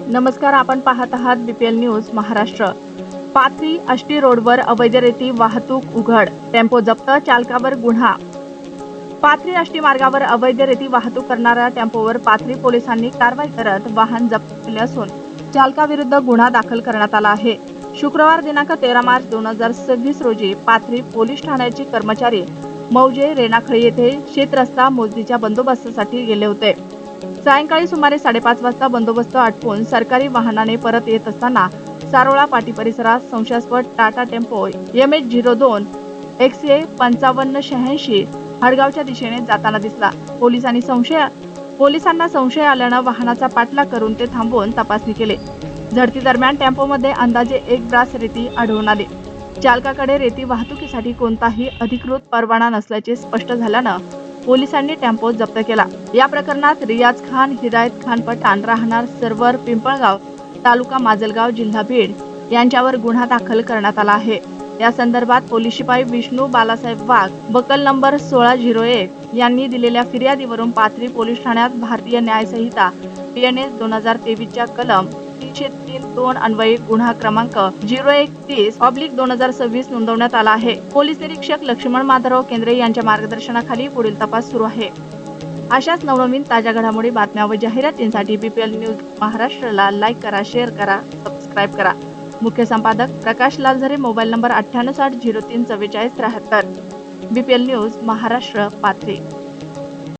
नमस्कार, आपण पाहत आहात बीपीएल न्यूज महाराष्ट्र। पाथरी आष्टी रोडवर अवैध रेती वाहतूक उघड, टेम्पो जप्त, चालकावर गुन्हा। पाथरी आष्टी मार्गावर अवैध रेती वाहतूक करणाऱ्या टेम्पोवर पाथरी पोलिसांनी कारवाई करत वाहन जप्त केले असून चालकाविरुद्ध गुन्हा दाखल करण्यात आला आहे। शुक्रवार दिनांक 13 मार्च 2026 रोजी पाथरी पोलीस ठाण्याचे कर्मचारी मौजे रेणाखळी येथे शेतरस्ता मोजणीच्या बंदोबस्तासाठी गेले होते। सायंकाळी सुमारे 5:30 वाजता बंदोबस्त आटपून सरकारी वाहनाने परत येत असताना सारोळा पाटी परिसरात संशयास्पद टाटा टेम्पो MH02 XA 5586 हडगावच्या दिशेने जाताना दिसला। पोलिसांना संशय आल्यानं वाहनाचा पाठलाग करून ते थांबवून तपासणी केली। झडती दरम्यान टेम्पोमध्ये अंदाजे 1 ब्रास रेती आढळून आली। चालकाकडे रेती वाहतुकीसाठी कोणताही अधिकृत परवाना नसल्याचे स्पष्ट झाल्यानं पोलिसांनी टेम्पो जप्त केला। या प्रकरणात रियाज खान, हिदायत खान पठाण राहणार सरवर पिंपळगाव, तालुका माजलगाव, जिल्हा बीड यांच्यावर गुन्हा दाखल करण्यात आला आहे। या संदर्भात पोलीस शिपाई विष्णू बालासाहेब वाघ, बकल नंबर 1601 यांनी दिलेल्या फिर्यादीवरून पाथरी पोलीस ठाण्यात भारतीय न्याय संहिता BNS 2023 च्या कलम 303(2) अन्वये गुन्हा क्रमांक 0130/2026 नोंदवण्यात आला आहे। पोलीस निरीक्षक लक्ष्मण माधवराव केंद्रे यांच्या मार्गदर्शनाखाली पुढील तपास सुरू आहे। अशाच नवनवीन ताज्या घडामोडी, बातम्या व जाहिरातींसाठी बीपीएल न्यूज महाराष्ट्रला लाईक करा, शेअर करा, सबस्क्राईब करा। मुख्य संपादक Prakash Lalzare, mobile number 9860 03 4473। BPL news Maharashtra, Pathri.